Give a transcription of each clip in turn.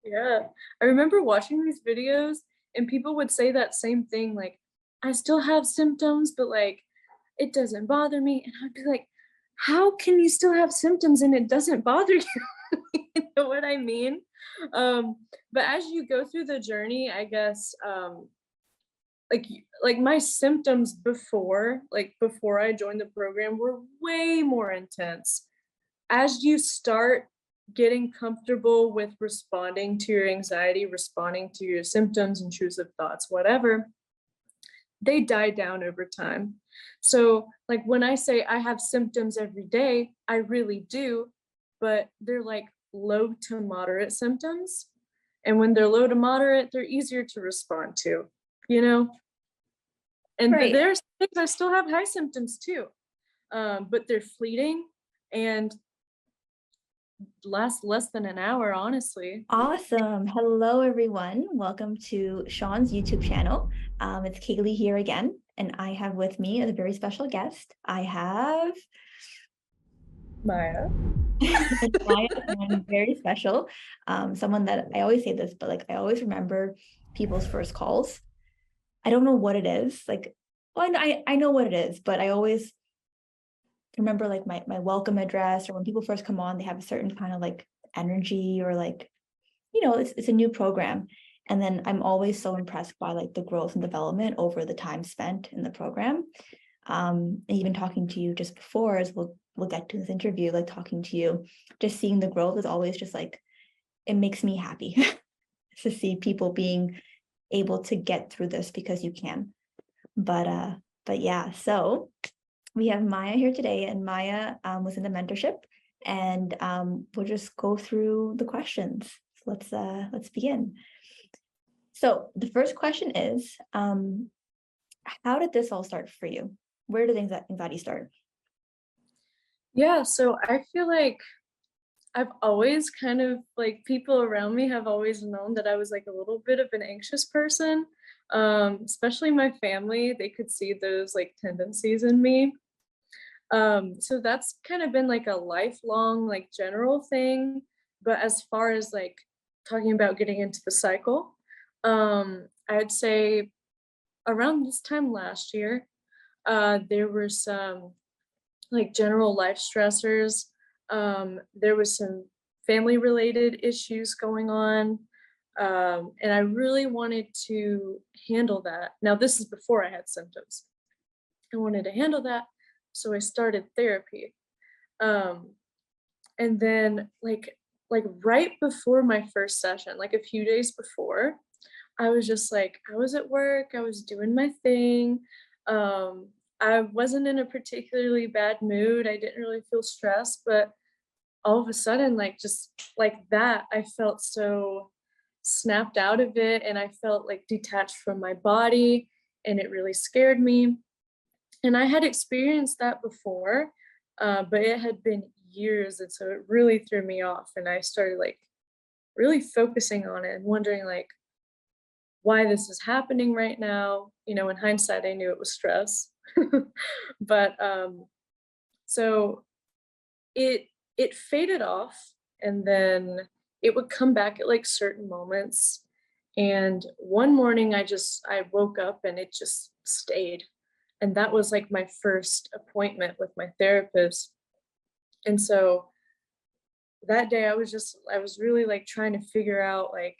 Yeah. I remember watching these videos and people would say that same thing, like, I still have symptoms, but like it doesn't bother me. And I'd be like, how can you still have symptoms and it doesn't bother you? You know what I mean? Um, but as you go through the journey, I guess like my symptoms before I joined the program were way more intense. As you start getting comfortable with responding to your anxiety, responding to your symptoms, intrusive thoughts, whatever, they die down over time. So, like when I say I have symptoms every day, I really do, but they're like low to moderate symptoms. And when they're low to moderate, they're easier to respond to, you know? But Right. there's things I still have high symptoms too, but they're fleeting and last less than an hour, honestly. Awesome. Hello, everyone. Welcome to Shaan's YouTube channel. It's Kaylee here again, and I have with me a very special guest. I have Maya. it's Maya, someone very special, someone that I always say this, but like I always remember people's first calls. I don't know what it is. Like, well, I know what it is, but I always remember like my welcome address, or when people first come on, they have a certain kind of like energy, or like, it's a new program. And then I'm always so impressed by like the growth and development over the time spent in the program. And even talking to you just before, as we'll get to this interview, like talking to you, just seeing the growth is always just like, it makes me happy to see people being able to get through this because you can. But yeah, so we have Maya here today, and Maya was in the mentorship, and we'll just go through the questions. So let's begin. So the first question is, how did this all start for you? Where did anxiety start? Yeah, so I feel like I've always kind of like people around me have always known that I was like a little bit of an anxious person. Especially my family, they could see those like tendencies in me. So that's kind of been like a lifelong, like general thing. But as far as like talking about getting into the cycle, I'd say around this time last year, there were some like general life stressors. There was some family related issues going on. And I really wanted to handle that. Now, this is before I had symptoms. I wanted to handle that. So I started therapy. Um, and then like right before my first session, like a few days before, I was just like, I was at work, I was doing my thing. Um, I wasn't in a particularly bad mood. I didn't really feel stressed, but all of a sudden, like just like that, I felt so snapped out of it and I felt like detached from my body and it really scared me. And I had experienced that before, but it had been years. And so it really threw me off. And I started like really focusing on it and wondering like why this is happening right now. You know, in hindsight, I knew it was stress. But so it it faded off and then it would come back at like certain moments. And one morning I woke up and it just stayed. And that was like my first appointment with my therapist. And so that day I was really like trying to figure out like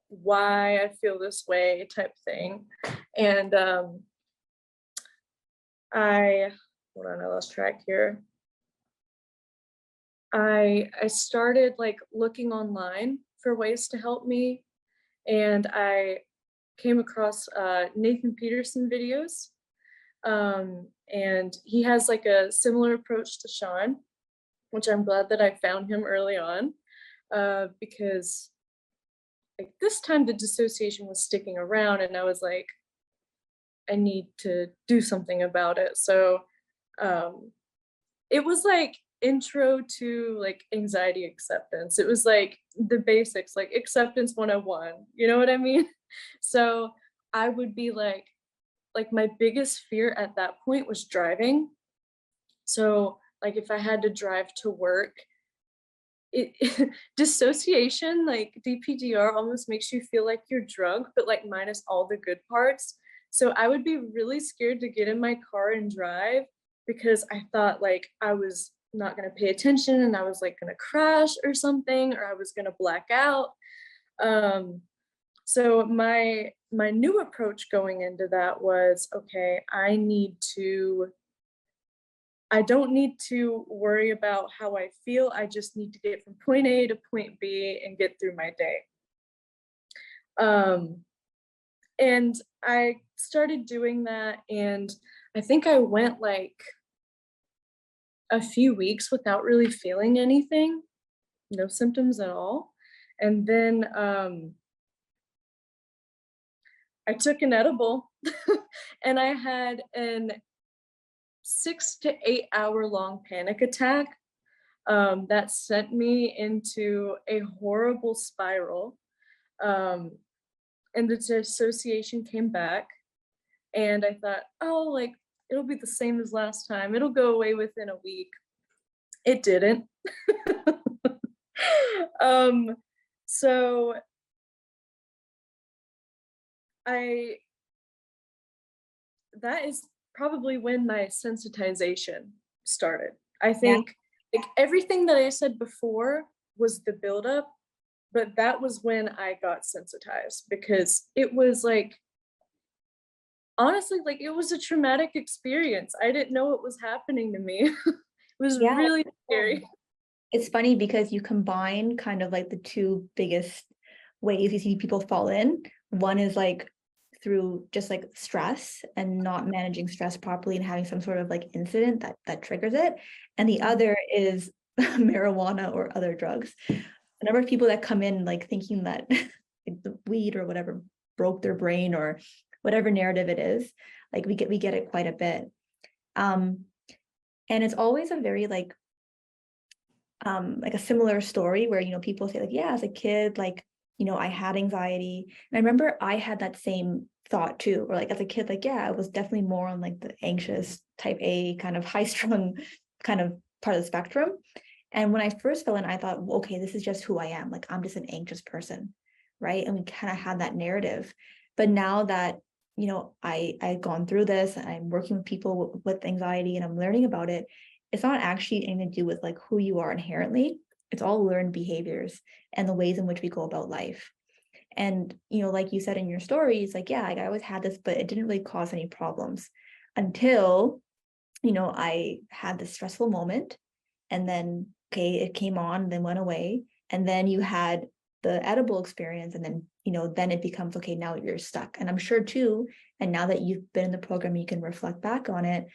why I feel this way type thing. And I hold on, I lost track here. I started like looking online for ways to help me, and I came across Nathan Peterson videos. And he has like a similar approach to Shaan, which I'm glad that I found him early on, because like this time the dissociation was sticking around, and I was like, I need to do something about it. So um, it was like intro to like anxiety acceptance. It was like the basics, like acceptance 101. You know what I mean? So I would be like my biggest fear at that point was driving. So like if I had to drive to work, dissociation, like DPDR, almost makes you feel like you're drunk, but like minus all the good parts. So I would be really scared to get in my car and drive because I thought like I was not going to pay attention and I was like going to crash or something, or I was going to black out. Um, so my new approach going into that was, okay, I don't need to worry about how I feel. I just need to get from point A to point B and get through my day. Um, and I started doing that, and I think I went like a few weeks without really feeling anything, no symptoms at all. And then I took an edible and I had an 6 to 8 hour long panic attack that sent me into a horrible spiral. Um, and the dissociation came back, and I thought, oh, like it'll be the same as last time. It'll go away within a week. It didn't. um, so I that is probably when my sensitization started. I Yeah. think like everything that I said before was the buildup, but that was when I got sensitized because it was like honestly like it was a traumatic experience. I didn't know what was happening to me. It was Yeah. really scary. It's funny because you combine kind of like the two biggest ways you see people fall in. One is like through just like stress and not managing stress properly and having some sort of like incident that triggers it. And the other is marijuana or other drugs. The number of people that come in like thinking that like, the weed or whatever broke their brain or whatever narrative it is, like we get it quite a bit. And it's always a very like a similar story where, you know, people say like, yeah, as a kid, like, you know, I had anxiety. And I remember I had that same thought too, or like as a kid, like, yeah, I was definitely more on like the anxious type A kind of high strung kind of part of the spectrum. And when I first fell in, I thought, well, okay, this is just who I am. Like, I'm just an anxious person. Right. And we kind of had that narrative. But now that, you know, I've gone through this and I'm working with people with anxiety and I'm learning about it, it's not actually anything to do with like who you are inherently. It's all learned behaviors and the ways in which we go about life. And, you know, like you said in your stories, like, yeah, like I always had this, but it didn't really cause any problems until, you know, I had this stressful moment and then, okay, it came on, then went away. And then you had the edible experience. And then, you know, then it becomes, okay, now you're stuck. And I'm sure too, and now that you've been in the program, you can reflect back on it.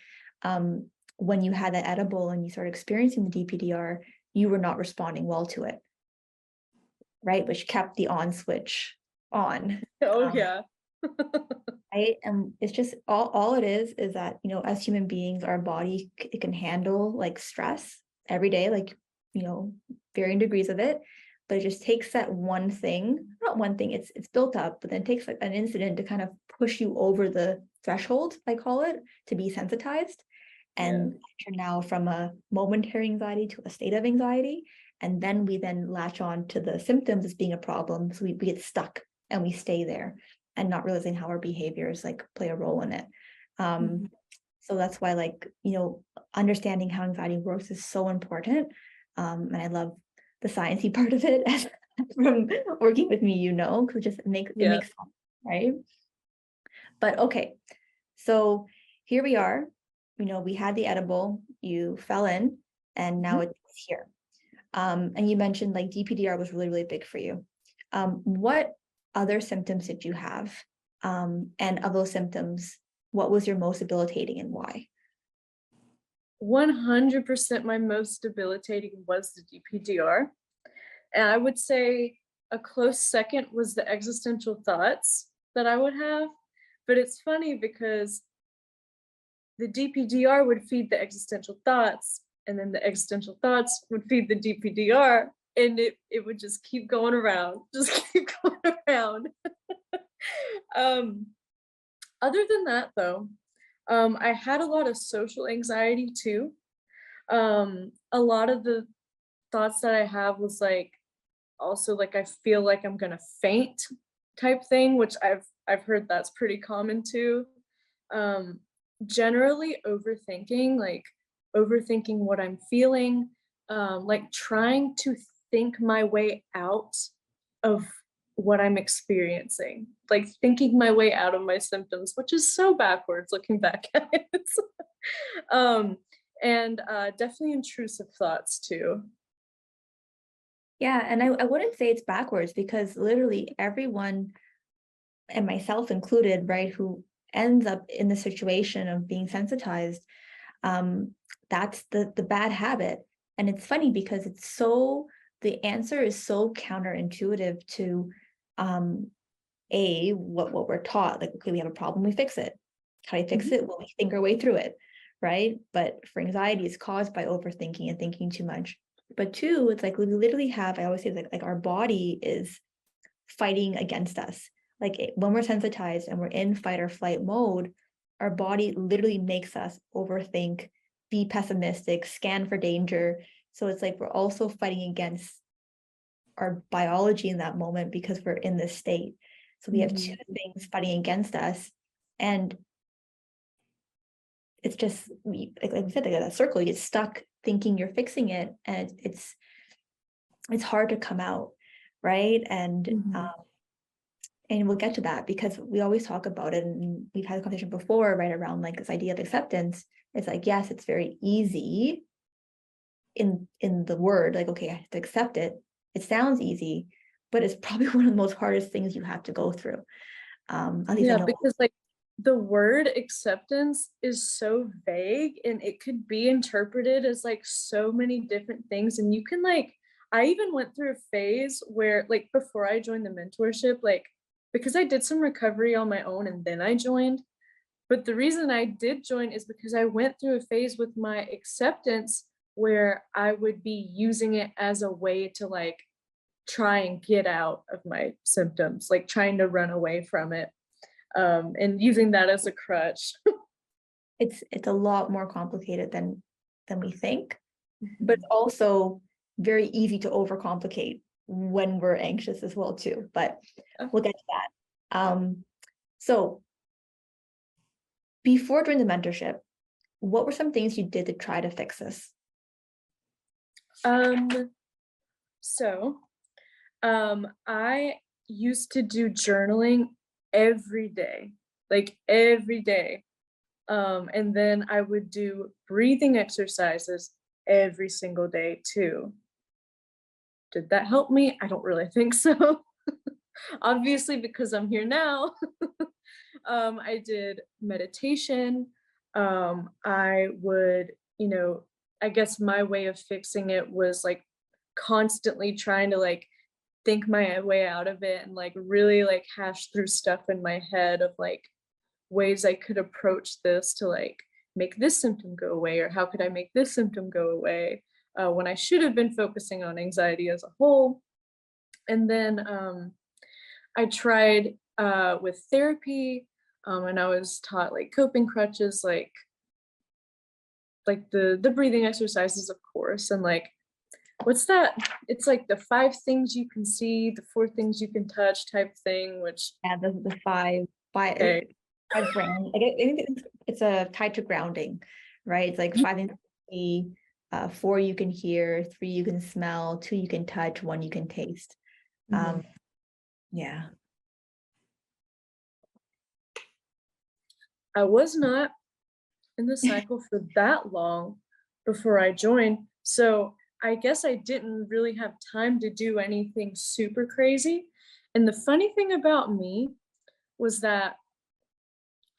When you had that edible and you started experiencing the DPDR, you were not responding well to it, right? Which kept the on switch on. Oh Um, yeah. right. And it's just all it is that, you know, as human beings, our body, it can handle like stress every day, like, you know, varying degrees of it. But it just takes that one thing, not one thing, it's built up, but then it takes like an incident to kind of push you over the threshold, I call it, to be sensitized. Yeah. And enter now from a momentary anxiety to a state of anxiety. And then we then latch on to the symptoms as being a problem. So we get stuck and we stay there and not realizing how our behaviors like play a role in it. Mhm. So that's why, like, you know, understanding how anxiety works is so important. And I love the sciencey part of it as from working with me, you know, because it Yeah. makes sense, right? But okay, so here we are. You know, we had the edible, you fell in, and now Mhm. it's here. And you mentioned like DPDR was really, really big for you. What other symptoms did you have? And of those symptoms, what was your most debilitating and why? 100% my most debilitating was the DPDR. And I would say a close second was the existential thoughts that I would have. But it's funny because the DPDR would feed the existential thoughts, and then the existential thoughts would feed the DPDR, and it would just keep going around, just keep going around. um, Other than that, though, I had a lot of social anxiety too. A lot of the thoughts that I have was like also like I feel like I'm gonna faint type thing, which I've heard that's pretty common too. Um, Generally overthinking, like overthinking what I'm feeling, like trying to think my way out of what I'm experiencing, like thinking my way out of my symptoms, which is so backwards looking back at it. um, and definitely intrusive thoughts too. Yeah, and I wouldn't say it's backwards because literally everyone, and myself included, right, who ends up in the situation of being sensitized, um, that's the bad habit. And it's funny because the answer is so counterintuitive to um what we're taught. Like, okay, we have a problem, we fix it. How do we fix Mhm. it? Well, we think our way through it, right? But for anxiety, it's caused by overthinking and thinking too much. But two, it's like we literally have, I always say like our body is fighting against us. Like when we're sensitized and we're in fight or flight mode, our body literally makes us overthink, be pessimistic, scan for danger. So it's like we're also fighting against our biology in that moment because we're in this state. So we have two Mhm. things fighting against us. And it's just like we said, like that circle, you get stuck thinking you're fixing it, and it's hard to come out, right? Mhm. And we'll get to that because we always talk about it, and we've had a conversation before, right, around like this idea of acceptance. It's like, yes, it's very easy in the word, like, okay, I have to accept it. It sounds easy, but it's probably one of the most hardest things you have to go through. At least I Yeah, know. because like the word acceptance is so vague and it could be interpreted as like so many different things. And you can like, I even went through a phase where like before I joined the mentorship, like because I did some recovery on my own and then I joined. But the reason I did join is because I went through a phase with my acceptance where I would be using it as a way to like try and get out of my symptoms, like trying to run away from it, and using that as a crutch. It's a lot more complicated than we think, but it's Mhm. also very easy to overcomplicate when we're anxious as well too. But Yeah. we'll get to that. So before doing the mentorship, what were some things you did to try to fix this? Um, so I used to do journaling every day, like every day. And then I would do breathing exercises every single day too. Did that help me? I don't really think so. Obviously, because I'm here now. I did meditation. I would, I guess my way of fixing it was like constantly trying to like think my way out of it and like really like hash through stuff in my head of like ways I could approach this to like make this symptom go away, or how could I make this symptom go away, when I should have been focusing on anxiety as a whole. And then I tried with therapy, and I was taught like coping crutches, like the breathing exercises, of course, and like what's that? It's like the five things you can see, the four things you can touch type thing. Which Yeah, the okay, five ground. Like I think it's a tied to grounding, right? It's like five things you can see, four you can hear, three you can smell, two you can touch, one you can taste. mhm. Yeah. I was not in the cycle for that long before I joined. So I guess I didn't really have time to do anything super crazy. And the funny thing about me was that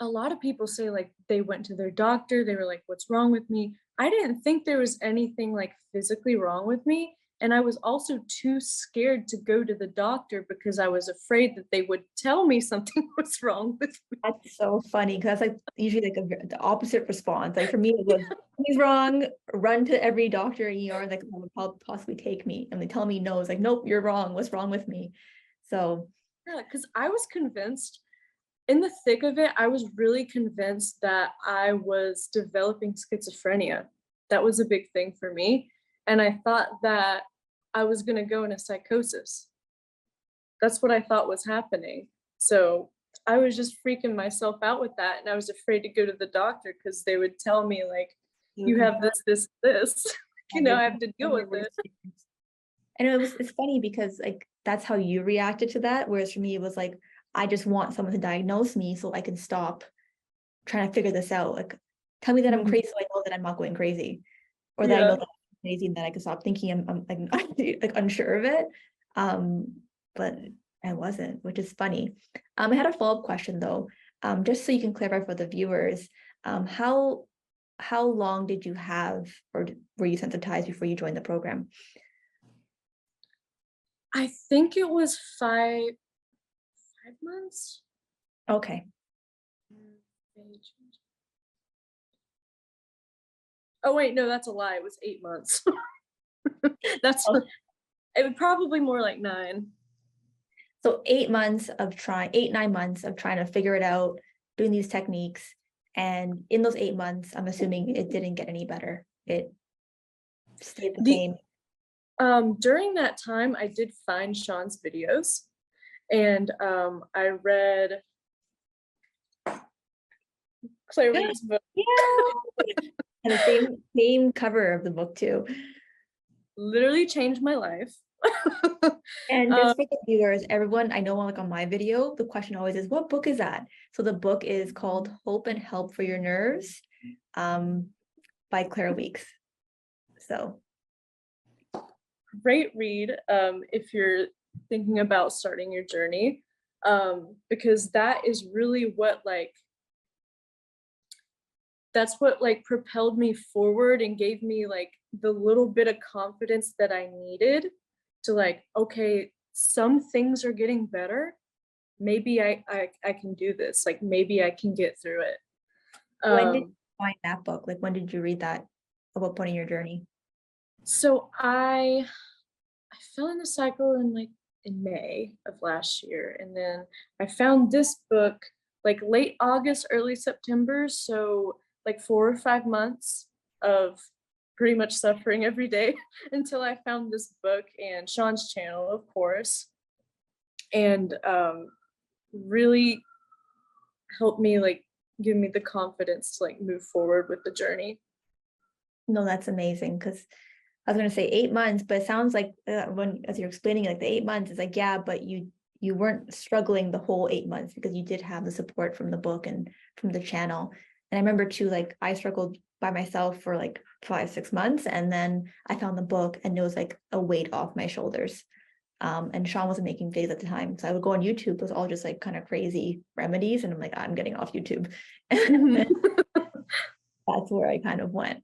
a lot of people say like they went to their doctor, they were like, what's wrong with me? I didn't think there was anything like physically wrong with me. And I was also too scared to go to the doctor because I was afraid that they would tell me something was wrong with me. That's so funny because that's like usually like the opposite response. Like for me, it was he's wrong, run to every doctor ER, like what would possibly take me. And they tell me no, it's like, nope, you're wrong. What's wrong with me? So Yeah, because I was convinced in the thick of it, I was really convinced that I was developing schizophrenia. That was a big thing for me. and I thought that I was gonna go into psychosis. That's what I thought was happening. So I was just freaking myself out with that, and I was afraid to go to the doctor because they would tell me like, You "You confirm have this." You know, your I have to deal with it. and it's funny because like that's how you reacted to that. Whereas for me, it was like, I just want someone to diagnose me so I can stop trying to figure this out. Like, tell me that I'm Mhm. crazy so I know that I'm not going crazy. Or that I know Yeah. that I'm crazy and that I can stop thinking I'm like unsure of it. But I wasn't, which is funny. I had a follow-up question though, just so you can clarify for the viewers. How long did you have, or were you sensitized before you joined the program? I think it was 5 months? Okay. Mm, age- Oh wait, no, that's a lie. It was 8 months. That's Oh, it would probably more like 9. so 8 months of trying, 8, 9 months of trying to figure it out, doing these techniques. And in those 8 months, I'm assuming it didn't get any better. It stayed the The same. during that time I did find Shaan's videos, and I read Clarice's book. Yeah. And the same cover of the book too. Literally changed my life. And um, just for the viewers, everyone, I know like on my video, the question always is, what book is that? So the book is called Hope and Help for Your Nerves, um, by Claire Weeks. So Great read if you're thinking about starting your journey, because that is really what like that's what like propelled me forward and gave me like the little bit of confidence that I needed to like, okay, some things are getting better. Maybe I can do this. Like maybe I can get through it. when did you Um, find that book? Like when did you read that? At what point in your journey? so I fell in the cycle in like in May of last year, and then I found this book like late August, early September. So like 4 or 5 months of pretty much suffering every day until I found this book and Shaan's channel, of course, and really helped me like give me the confidence to like move forward with the journey. No, that's amazing. Because I was gonna say 8 months, but it sounds like when as you're explaining like the 8 months, it's like, yeah, but you weren't struggling the whole 8 months because you did have the support from the book and from the channel. And I remember too, like I struggled by myself for like 5, 6 months, and then I found the book, and it was like a weight off my shoulders. And Shaan wasn't making videos at the time, so I would go on YouTube. It was all just like kind of crazy remedies, and I'm like, I'm getting off YouTube. And that's where I kind of went.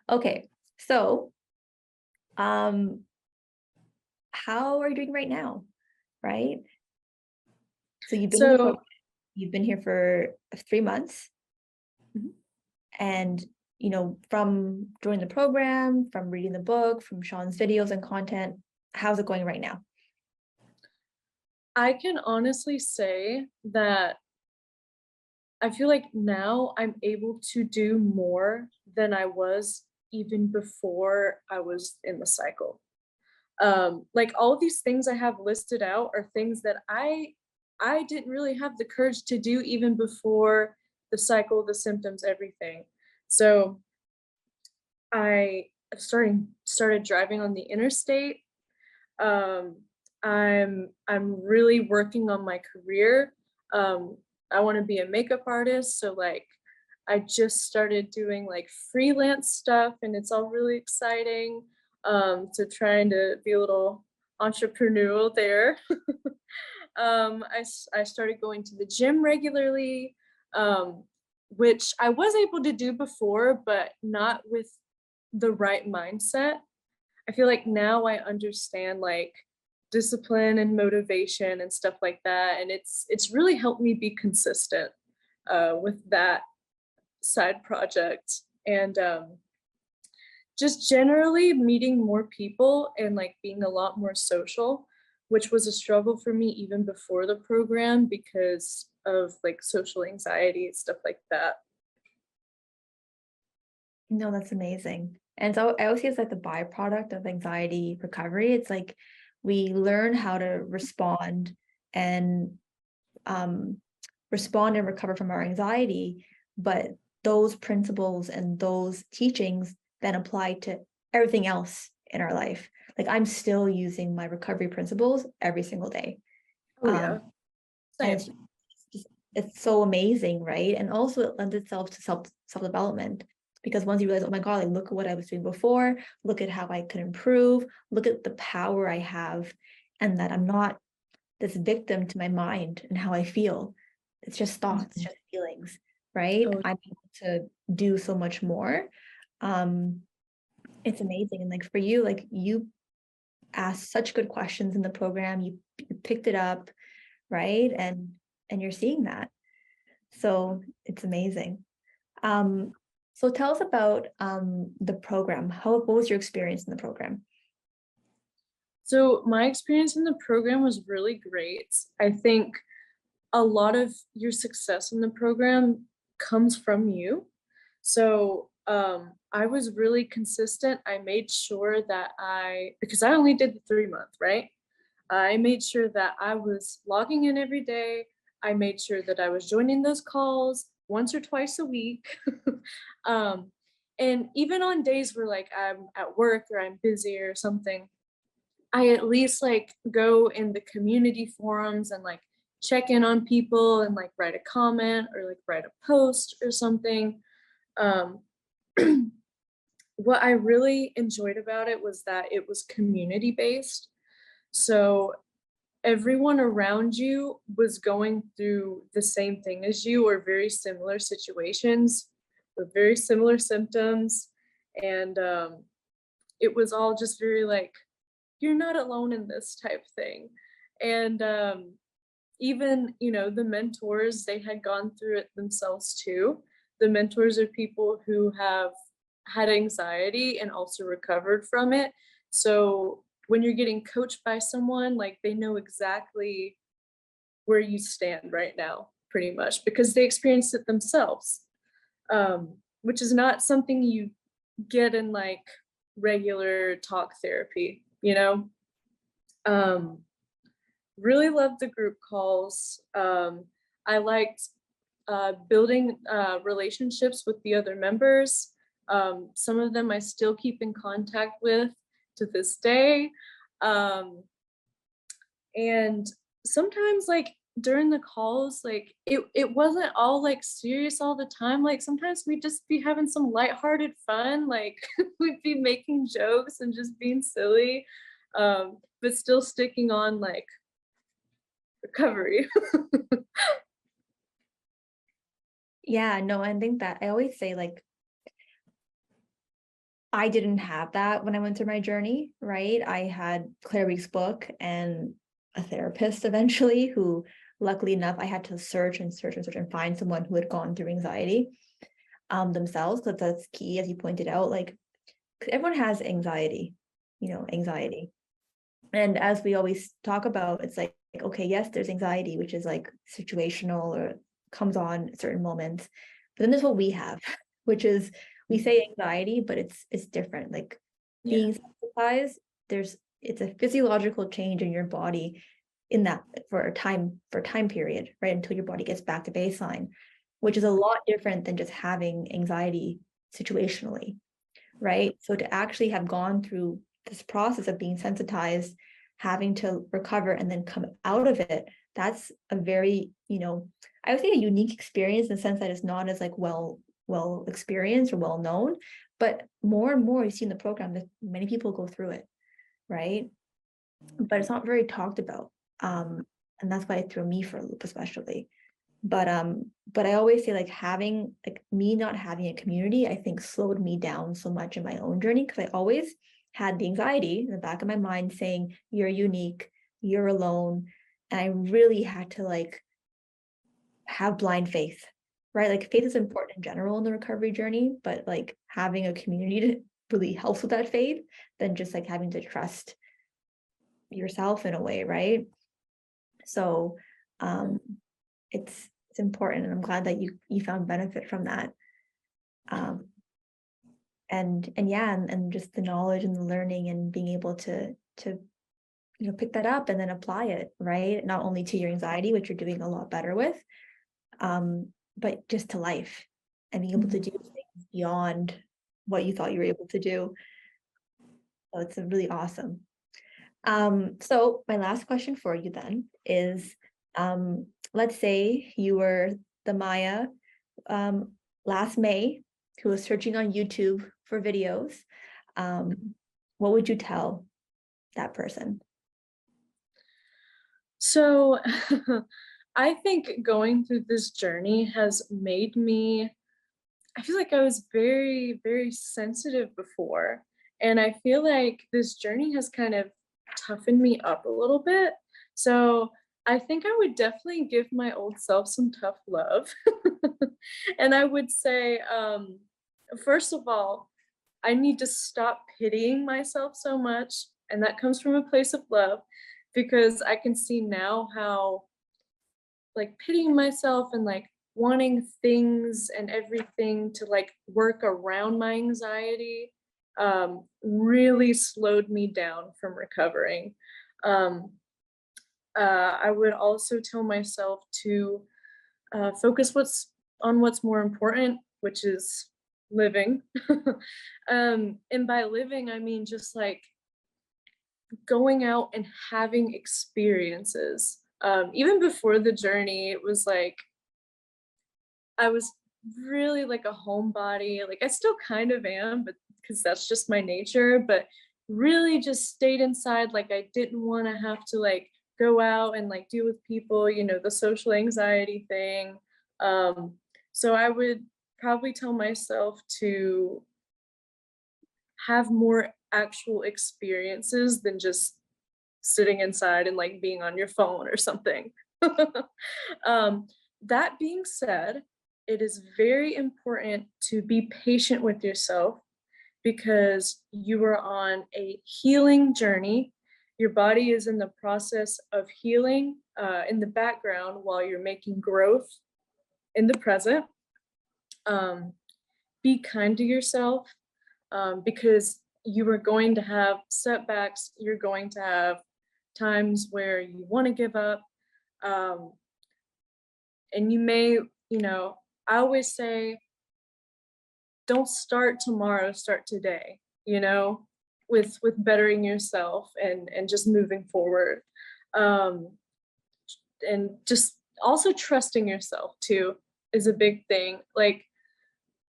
Okay, so um how are you doing right now? Right? So you've been in the So program, you've been here for 3 months, mhm. and from joining the program, from reading the book, from Shaan's videos and content, how's it going right now? I can honestly say that I feel like now I'm able to do more than I was even before I was in the cycle. Like all of these things I have listed out are things that I didn't really have the courage to do even before the cycle, the symptoms, everything. So I started driving on the interstate. um, I'm really working on my career. Um, I want to be a makeup artist, so like I just started doing like freelance stuff, and it's all really exciting. So trying to be a little entrepreneurial there. I started going to the gym regularly, um, which I was able to do before, but not with the right mindset. I feel like now I understand like discipline and motivation and stuff like that, and it's really helped me be consistent with that side project, and just generally meeting more people and like being a lot more social, which was a struggle for me even before the program because of like social anxiety, stuff like that. No, that's amazing. And so I always see it's like the byproduct of anxiety recovery. It's like we learn how to and respond and recover from our anxiety, but those principles and those teachings then apply to everything else in our life. Like I'm still using my recovery principles every single day. Oh yeah, And same. it's so amazing, right? And also it lends itself to self-development, because once you realize, oh my God, like look at what I was doing before, look at how I could improve, look at the power I have, and that I'm not this victim to my mind and how I feel. It's just thoughts, Mhm. just feelings, right? Oh, I'm able to do so much more. Um, it's amazing. And like for you, like you asked such good questions in the program, you picked it up, right? And you're seeing that. So it's amazing. Um, so tell us about the program. What was your experience in the program? so my experience in the program was really great. I think a lot of your success in the program comes from you. So I was really consistent. I made sure that because I only did the 3 month, right? I made sure that I was logging in every day. I made sure that I was joining those calls once or twice a week. um, and even on days where like I'm at work or I'm busy or something, I at least like go in the community forums and like check in on people and like write a comment or like write a post or something. Um, what I really enjoyed about it was that it was community based. So everyone around you was going through the same thing as you or very similar situations with very similar symptoms. And it was all just very like, you're not alone in this type thing. And even, the mentors, they had gone through it themselves too. The mentors are people who have had anxiety and also recovered from it. So when you're getting coached by someone, like they know exactly where you stand right now, pretty much, because they experienced it themselves, which is not something you get in like regular talk therapy. Um, really loved the group calls. I liked building relationships with the other members. Some of them I still keep in contact with to this day. And sometimes like during the calls, like it wasn't all like serious all the time. Like sometimes we'd just be having some lighthearted fun, like we'd be making jokes and just being silly, but still sticking on like recovery. Yeah, no, I think that I always say like I didn't have that when I went through my journey, right? I had Claire Week's book and a therapist eventually who, luckily enough, I had to search and search and search and find someone who had gone through anxiety themselves, because that's key, as you pointed out. Like, 'cause everyone has anxiety, anxiety. And as we always talk about, it's like, okay, yes, there's anxiety, which is like situational or comes on at certain moments. But then there's what we have, which is we say anxiety, but it's different. Like Yeah. being sensitized, it's a physiological change in your body in that for a time period, right? Until your body gets back to baseline, which is a lot different than just having anxiety situationally, right? So to actually have gone through this process of being sensitized, having to recover and then come out of it, that's a very, I would say a unique experience in the sense that it's not as like well experienced or well known, but more and more you see in the program that many people go through it, right? But it's not very talked about. And that's why it threw me for a loop, especially. But I always say like having like me not having a community, I think slowed me down so much in my own journey, because I always had the anxiety in the back of my mind saying you're unique, you're alone. And I really had to like have blind faith, right? Like faith is important in general in the recovery journey, but like having a community to really helps with that faith than just like having to trust yourself in a way, right? So it's important, and I'm glad that you found benefit from that. Um, And yeah, and just the knowledge and the learning and being able to pick that up and then apply it, right? Not only to your anxiety, which you're doing a lot better with, but just to life and being able to do Mhm. things beyond what you thought you were able to do. So it's really awesome. So my last question for you then is, let's say you were the Maya um, last May who was searching on YouTube for videos. What would you tell that person? So I think going through this journey has made me, I feel like I was very, very sensitive before. And I feel like this journey has kind of toughened me up a little bit. So I think I would definitely give my old self some tough love. And I would say, first of all, I need to stop pitying myself so much. And that comes from a place of love because I can see now how like pitying myself and like wanting things and everything to like work around my anxiety really slowed me down from recovering. Um, I would also tell myself to focus what's more important, which is living. And by living, I mean just like going out and having experiences. Even before the journey, it was like I was really like a homebody. Like I still kind of am, but because that's just my nature, but really just stayed inside. Like I didn't want to have to like go out and like deal with people, the social anxiety thing. Um, so I would probably tell myself to have more actual experiences than just sitting inside and like being on your phone or something. um, that being said, it is very important to be patient with yourself because you are on a healing journey. Your body is in the process of healing in the background while you're making growth in the present. Um, be kind to yourself because you are going to have setbacks. You're going to have times where you want to give up. Um, and you may, I always say, don't start tomorrow, start today, with bettering yourself and just moving forward. Um, and just also trusting yourself too is a big thing. Like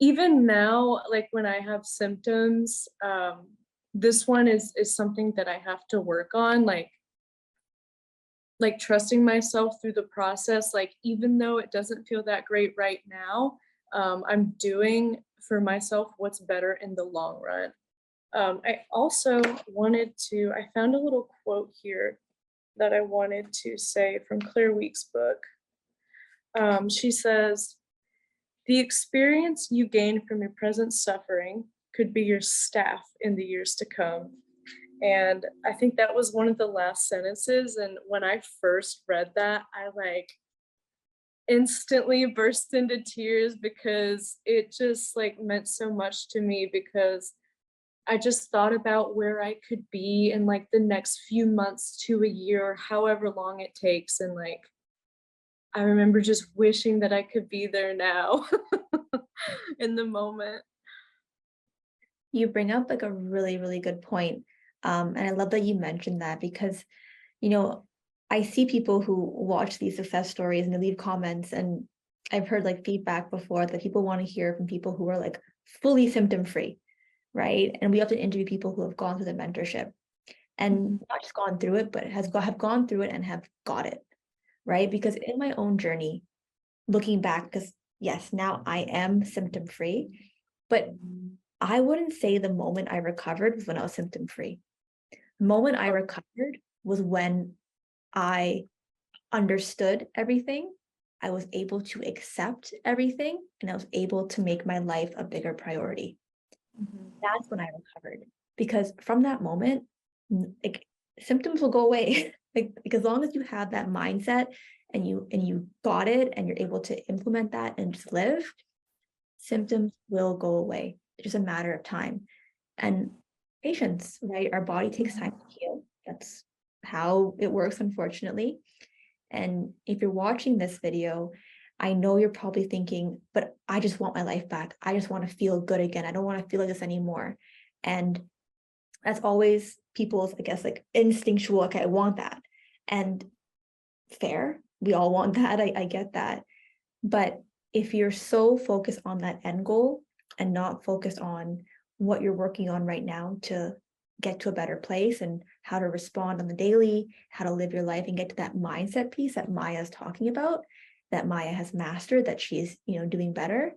even now, like when I have symptoms, this one is something that I have to work on, like trusting myself through the process, like even though it doesn't feel that great right now, I'm doing for myself what's better in the long run. I also I found a little quote here that I wanted to say from Claire Week's book. She says, the experience you gain from your present suffering could be your staff in the years to come. And I think that was one of the last sentences. And when I first read that, I like instantly burst into tears because it just like meant so much to me because I just thought about where I could be in like the next few months to a year, however long it takes. And like, I remember just wishing that I could be there now in the moment. You bring up like a really, really good point. And I love that you mentioned that because, you know, I see people who watch these success stories and they leave comments, and I've heard like feedback before that people want to hear from people who are like fully symptom free, right? And we often interview people who have gone through the mentorship and Mhm. not just gone through it, but have gone through it and have got it, right? Because in my own journey, looking back, because yes, now I am symptom free, but I wouldn't say the moment I recovered was when I was symptom free. The moment I recovered was when I understood everything. I was able to accept everything and I was able to make my life a bigger priority. Mhm. That's when I recovered. Because from that moment, like symptoms will go away. Like as long as you have that mindset and you got it and you're able to implement that and just live, symptoms will go away. It's just a matter of time and patience, right? Our body takes time to heal. That's how it works, unfortunately. And if you're watching this video, I know you're probably thinking, but I just want my life back. I just want to feel good again. I don't want to feel like this anymore. And that's always people's, I guess, like instinctual, okay, I want that. And fair, we all want that. I get that. But if you're so focused on that end goal and not focused on what you're working on right now to get to a better place and how to respond on the daily, how to live your life and get to that mindset piece that Maya's talking about, that Maya has mastered, that she's, doing better,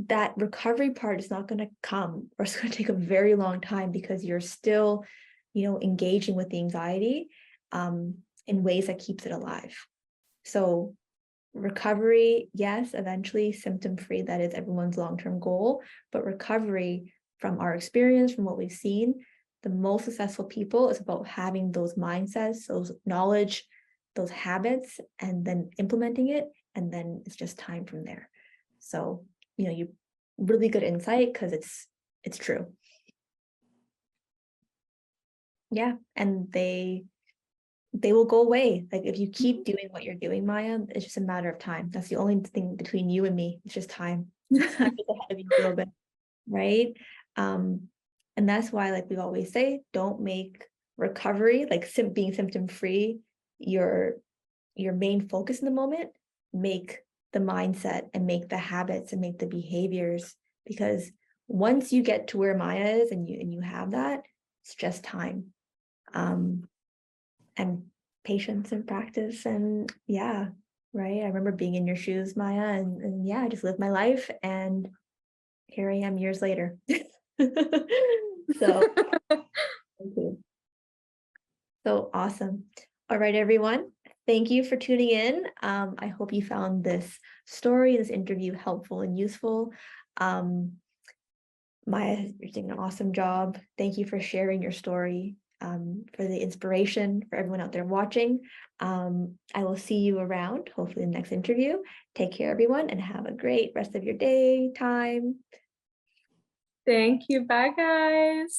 that recovery part is not going to come, or it's going to take a very long time because you're still, engaging with the anxiety in ways that keeps it alive. So recovery, yes, eventually symptom free, that is everyone's long-term goal, but recovery, from our experience, from what we've seen, the most successful people is about having those mindsets, those knowledge, those habits, and then implementing it, and then it's just time from there. So, you really good insight, because it's true. Yeah, and they will go away. Like if you keep doing what you're doing, Maya, it's just a matter of time. That's the only thing between you and me. It's just time. I'm just ahead of you a little bit, right? And that's why, like we always say, don't make recovery, like being symptom free, your main focus in the moment. Make the mindset and make the habits and make the behaviors, because once you get to where Maya is and you have that, it's just time. And patience and practice, and yeah, right. I remember being in your shoes, Maya, and yeah, I just lived my life, and here I am years later. So thank you. So awesome. All right, everyone. Thank you for tuning in. I hope you found this story, this interview helpful and useful. Maya, you're doing an awesome job. Thank you for sharing your story, for the inspiration for everyone out there watching. I will see you around, hopefully in the next interview. Take care, everyone, and have a great rest of your day, time. Thank you. Bye, guys.